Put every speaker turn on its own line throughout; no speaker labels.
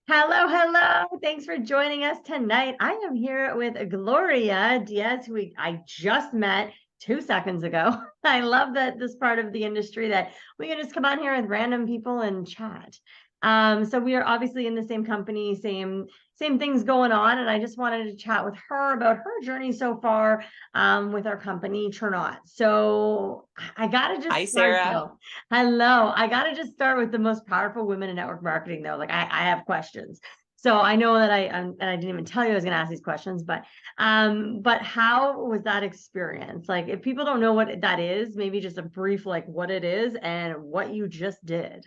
Hello, hello. Thanks for joining us tonight. I am here with Gloria Diaz, who I just met 2 seconds ago. I love that this part of the industry that we can just come on here with random people and chat. So we are obviously in the same company, same things going on, and I just wanted to chat with her about her journey so far with our company, Chernot. So I gotta
Hi,
just start
Sarah.
though. Hello. I got to just start with the most powerful women in network marketing, though. Like, I have questions. So I know that and I didn't even tell you I was going to ask these questions, but how was that experience? Like, if people don't know what that is, maybe just a brief, like, what it is and what you just did.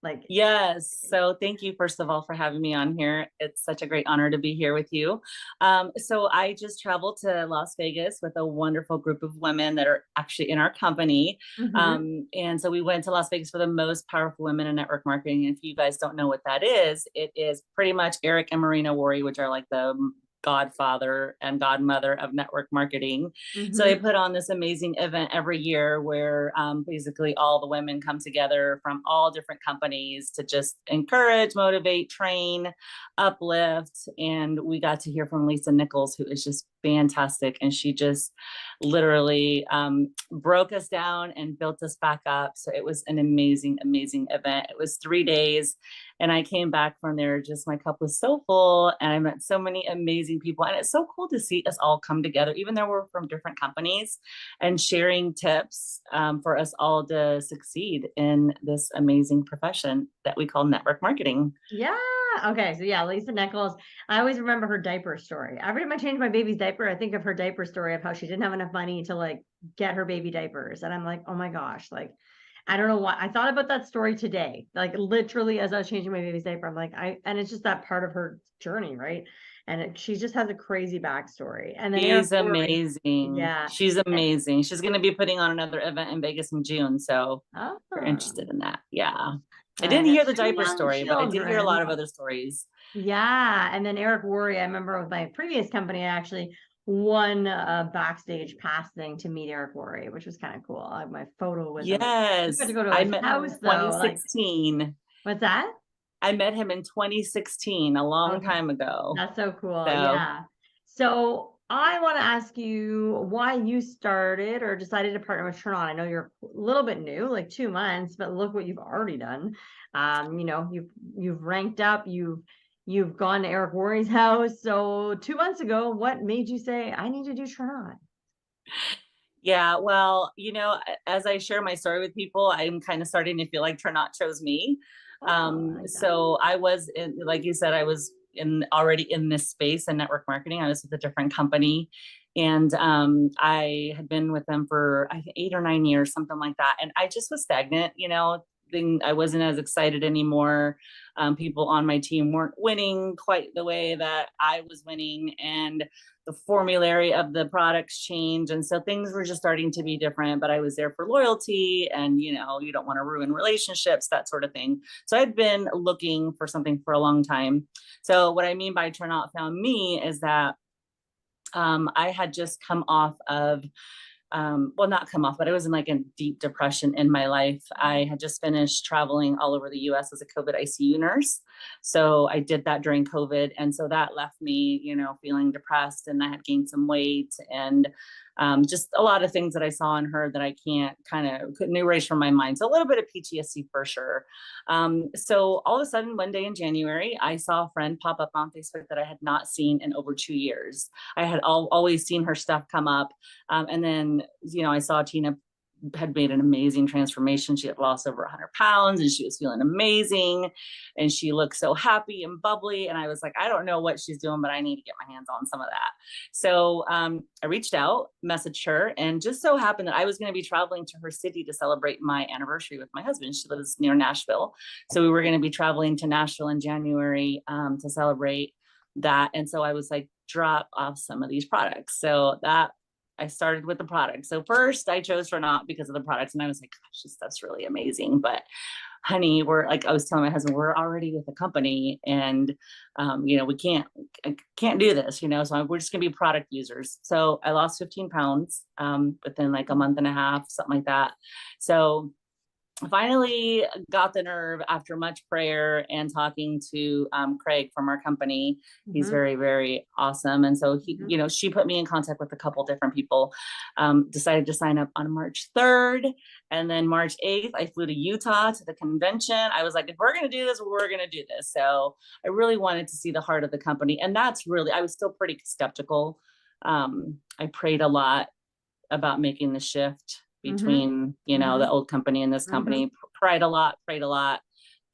Like,
Yes. So thank you, first of all, for having me on here. It's such a great honor to be here with you. So I just traveled to Las Vegas with a wonderful group of women that are actually in our company.
mhm.
And so we went to Las Vegas for the most powerful women in network marketing. And if you guys don't know what that is, it is pretty much Eric and Marina Worre, which are like the godfather and godmother of network marketing. So they
Mhm.
put on this amazing event every year where basically all the women come together from all different companies to just encourage, motivate, train, uplift. And we got to hear from Lisa Nichols, who is just fantastic. And she just literally broke us down and built us back up. So it was an amazing, amazing event. It was 3 days. And I came back from there, just my cup was so full, and I met so many amazing people. And it's so cool to see us all come together, even though we're from different companies, and sharing tips for us all to succeed in this amazing profession that we call network marketing.
Yeah. Okay. So yeah, Lisa Nichols. I always remember her diaper story. Every time I change my baby's diaper, I think of her diaper story of how she didn't have enough money to like get her baby diapers. And I'm like, oh my gosh, like I don't know why. I thought about that story today. Like literally as I was changing my baby's diaper, I'm like, and it's just that part of her journey, right? And she just has a crazy backstory. And then Eric
She's
Worre.
amazing.
Yeah.
She's
And,
amazing. She's going to be putting on another event in Vegas in June. So if you're
oh,
interested in that. Yeah. I didn't
and
hear the
two
diaper
young
story, but I did hear a
children.
lot of other stories.
Yeah, and then Eric Worre, I remember with my previous company, I actually won a backstage pass thing to meet Eric Worre, which was kind of cool. My photo with him. We got to
Yes.
go to
I
his
met him in
house though. Like,
2016.
what's that?
I met him in 2016, a long
Okay,
time ago.
that's so cool.
So,
Yeah. So I want to ask you why you started or decided to partner with Turn On. I know you're a little bit new, like 2 months, but look what you've already done. You've ranked up, you've gone to Eric Worre's house. So 2 months ago, what made you say, I need to do Turn On?
yeah, well, as I share my story with people, I'm kind of starting to feel like Ternot chose me.
Oh, I like that.
So I was in, like you said, I was in already in this space in network marketing. I was with a different company, and I had been with them for I think 8 or 9 years, something like that. And I just was stagnant, I wasn't as excited anymore. People on my team weren't winning quite the way that I was winning, and the formulary of the products change, and so things were just starting to be different. But I was there for loyalty, and you don't want to ruin relationships, that sort of thing. So I'd been looking for something for a long time. So what I mean by Turnout found me is that I had just come off of well, not come off, but I was in like a deep depression in my life. I had just finished traveling all over the US as a COVID ICU nurse. So I did that during COVID. And so that left me, feeling depressed, and I had gained some weight, and just a lot of things that I saw in her that I couldn't erase from my mind. So a little bit of PTSD for sure. So all of a sudden, one day in January, I saw a friend pop up on Facebook that I had not seen in over 2 years. I had always seen her stuff come up, and then, I saw Tina had made an amazing transformation. She had lost over 100 pounds, and she was feeling amazing. And she looked so happy and bubbly. And I was like, I don't know what she's doing, but I need to get my hands on some of that. So I reached out, messaged her, and just so happened that I was going to be traveling to her city to celebrate my anniversary with my husband. She lives near Nashville. So we were going to be traveling to Nashville in January to celebrate that. And so I was like, drop off some of these products. So that I started with the product. So first I chose for not because of the products. And I was like, gosh, this stuff's really amazing. But honey, we're like, I was telling my husband, we're already with the company, and, we can't do this, so we're just going to be product users. So I lost 15 pounds within like a month and a half, something like that. So finally got the nerve after much prayer and talking to Craig from our company. He's
Mhm,
very, very awesome. And so he,
mhm.
you know, she put me in contact with a couple different people, decided to sign up on March 3rd. And then March 8th, I flew to Utah to the convention. I was like, if we're going to do this, we're going to do this. So I really wanted to see the heart of the company. And that's really, I was still pretty skeptical. I prayed a lot about making the shift
Mhm,
between, you know, the
mhm,
old company and this
mhm,
company. Prayed a lot.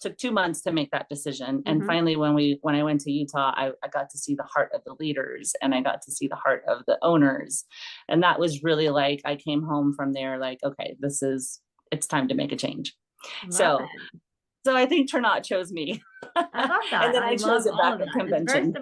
Took 2 months to make that decision. And
mhm.
finally, when I went to Utah, I got to see the heart of the leaders and I got to see the heart of the owners. And that was really like, I came home from there like, okay, it's time to make a change.
Love
So,
it.
so I think Ternat chose me.
I love
And
that.
then
I
I chose
love
it
all
back
of
at
that. It's
convention.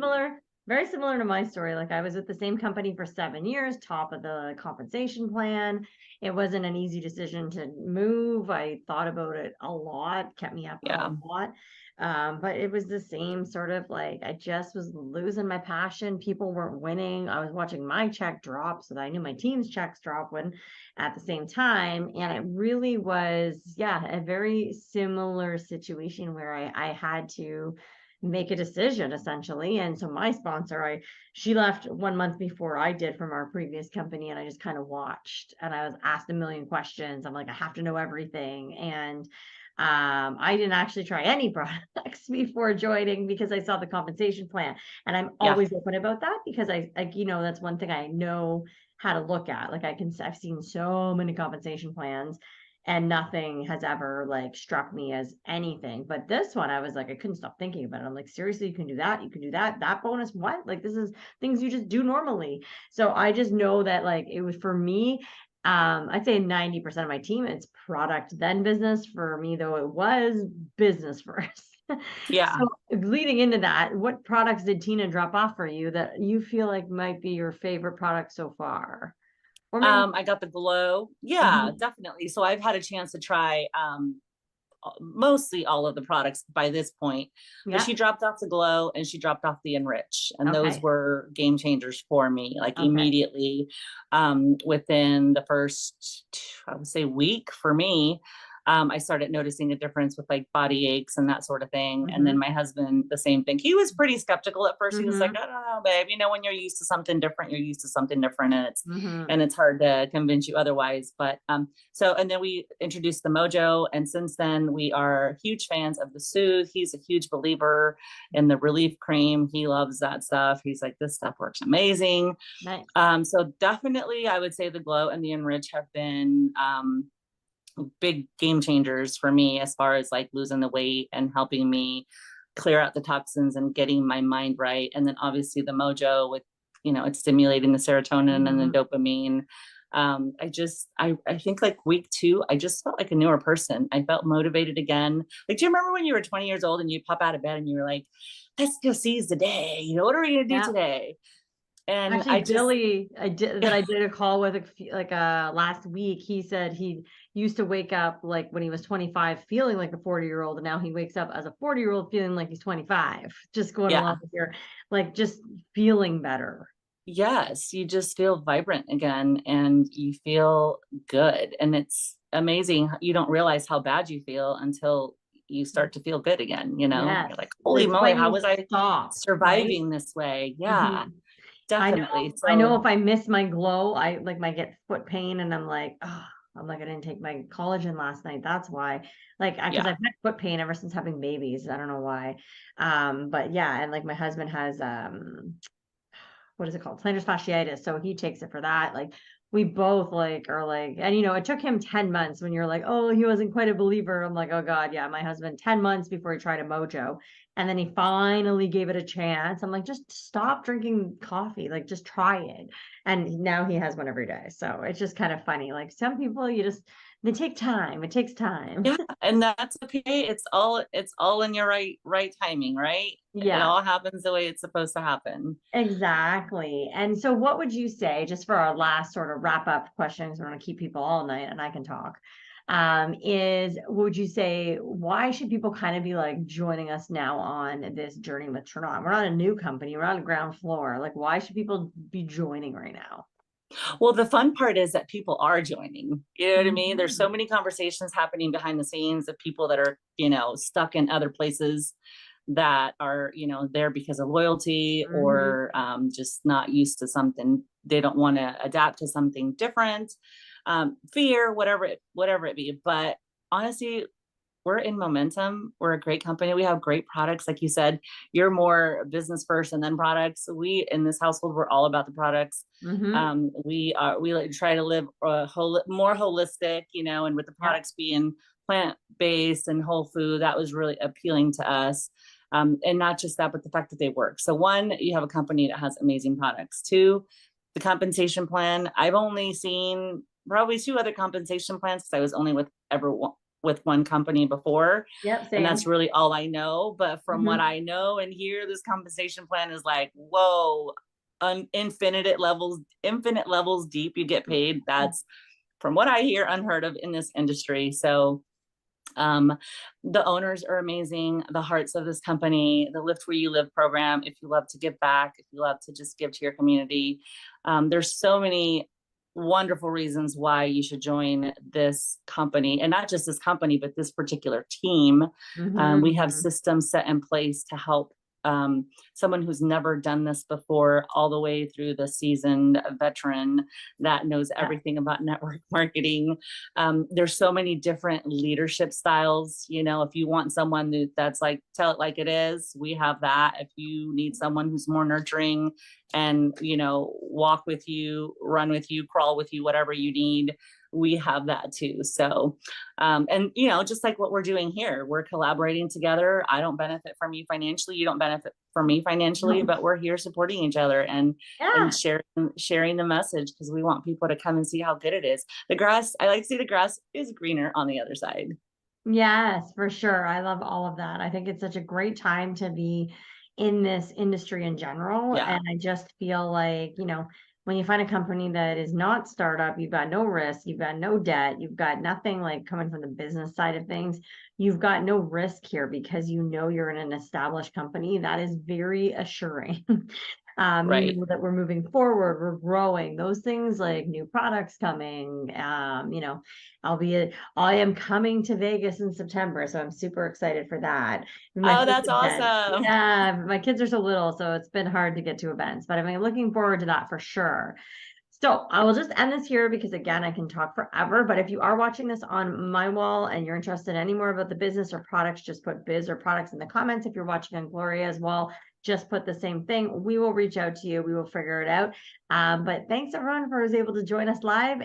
very similar to my story. Like I was with the same company for 7 years, top of the compensation plan. It wasn't an easy decision to move. I thought about it a lot, kept me up a
Yeah.
lot. But it was the same sort of like I just was losing my passion. People weren't winning. I was watching my check drop so that I knew my team's checks drop when at the same time. And it really was, yeah, a very similar situation where I had to make a decision essentially. And so my sponsor, she left 1 month before I did from our previous company, and I just kind of watched and I was asked a million questions. I'm like, I have to know everything. And I didn't actually try any products before joining because I saw the compensation plan. And I'm
Yeah.
always open about that because that's one thing I know how to look at. Like I've seen so many compensation plans and nothing has ever like struck me as anything. But this one, I was like, I couldn't stop thinking about it. I'm like, seriously, you can do that. You can do that. That bonus, what? Like, this is things you just do normally. So I just know that like it was for me. I'd say 90% of my team, it's product then business. For me, though, it was business first.
Yeah.
So leading into that, what products did Tina drop off for you that you feel like might be your favorite product so far? Or maybe,
I got the glow. Yeah,
mhm,
definitely. So I've had a chance to try mostly all of the products by this point, but
yeah,
she dropped off the glow and she dropped off the enrich. And those
okay,
were game changers for me, like
okay.
immediately within the first, I would say, week for me. I started noticing a difference with like body aches and that sort of thing. And then
Mhm,
my husband, the same thing. He was pretty skeptical at first. He was like,
mhm,
I don't know, babe. You know, when you're used to something different, you're used to something different, and
mhm.
it's hard to convince you otherwise. But so, and then we introduced the Mojo, and since then we are huge fans of the Soothe. He's a huge believer in the relief cream. He loves that stuff. He's like, this stuff works amazing.
Nice.
So definitely, I would say the Glow and the Enrich have been big game changers for me as far as like losing the weight and helping me clear out the toxins and getting my mind right. And then obviously the Mojo with, you know, it's stimulating the serotonin and the
Mhm.
dopamine. I think like week 2, I just felt like a newer person. I felt motivated again. Like, do you remember when you were 20 years old and you pop out of bed and you were like, let's go seize the day. You know, what are we going to do
Yeah.
today? And
Actually,
I just,
Billy, I did a call with last week. He said he used to wake up like when he was 25 feeling like a 40-year-old, and now he wakes up as a 40-year-old feeling like he's 25. Just going along
yeah.
with your like just feeling better.
Yes, you just feel vibrant again and you feel good. And it's amazing. You don't realize how bad you feel until you start to feel good again. You know,
Yes.
you're like, holy
It's
moly,
when
how
you
was I
stop, right?
surviving this way? Yeah,
Mhm.
definitely.
I know
So,
if I miss my glow, I like might get foot pain and I'm like, oh, I'm like, I didn't take my collagen last night. That's why. Like, because
yeah,
I've had foot pain ever since having babies. I don't know why. But yeah, and like my husband has what is it called? Plantar fasciitis. So he takes it for that. Like we both like are like, and it took him 10 months when you're like, oh, he wasn't quite a believer. I'm like, oh God, yeah, my husband 10 months before he tried a mojo. And then he finally gave it a chance. I'm like, just stop drinking coffee. Like just try it. And now he has one every day. So it's just kind of funny. Like some people they take time. It takes time.
yeah. And that's okay. It's all in your right timing, right? It
Yeah.
all happens the way it's supposed to happen.
Exactly. And so what would you say, just for our last sort of wrap up questions, we're going to keep people all night and I can talk, is would you say why should people kind of be like joining us now on this journey with Trinot? We're not a new company, we're on the ground floor. Like why should people be joining right now?
Well, the fun part is that people are joining. You know what I mean? There's so
Mhm.
many conversations happening behind the scenes of people that are, stuck in other places that are, there because of loyalty
Mhm.
or just not used to something. They don't want to adapt to something different, fear, whatever it be. But honestly, we're in momentum. We're a great company. We have great products. Like you said, you're more business first and then products. We in this household, we're all about the products.
Mhm.
We like to try to live more holistic, and with the
Yep.
products being plant based and whole food, that was really appealing to us. And not just that, but the fact that they work. So one, you have a company that has amazing products. Two, the compensation plan. I've only seen probably two other compensation plans because I was only with one company before,
Yep.
and that's
Same.
really all I know. But from what
Mhm.
I know and hear, this compensation plan is like, whoa, infinite levels deep. You get paid. That's from what I hear unheard of in this industry. So um, the owners are amazing, the hearts of this company, the Lift Where You Live program. If you love to give back, if you love to just give to your community, there's so many wonderful reasons why you should join this company, and not just this company, but this particular team. We have
Mhm.
systems set in place to help someone who's never done this before, all the way through the seasoned veteran that knows
Yeah.
everything about network marketing. There's so many different leadership styles. If you want someone that's like, tell it like it is, we have that. If you need someone who's more nurturing and, walk with you, run with you, crawl with you, whatever you need, we have that too. So, and, just like what we're doing here, we're collaborating together. I don't benefit from you financially. You don't benefit from me financially,
No.
but we're here supporting each other and
Yeah.
sharing the message because we want people to come and see how good it is. I like to see the grass is greener on the other side.
Yes, for sure. I love all of that. I think it's such a great time to be in this industry in general.
Yeah,
And I just feel like, when you find a company that is not startup, you've got no risk, you've got no debt, you've got nothing like coming from the business side of things. You've got no risk here because you're in an established company. That is very assuring.
right.
That we're moving forward, we're growing, those things like new products coming, albeit I am coming to Vegas in September, so I'm super excited for that. My
Oh,
first
that's
event.
awesome.
Yeah, my kids are so little, so it's been hard to get to events, but I'm looking forward to that for sure. So I will just end this here because again, I can talk forever. But if you are watching this on my wall and you're interested in any more about the business or products, just put biz or products in the comments. If you're watching on Gloria as well, just put the same thing. We will reach out to you. We will figure it out. But thanks everyone for was able to join us live.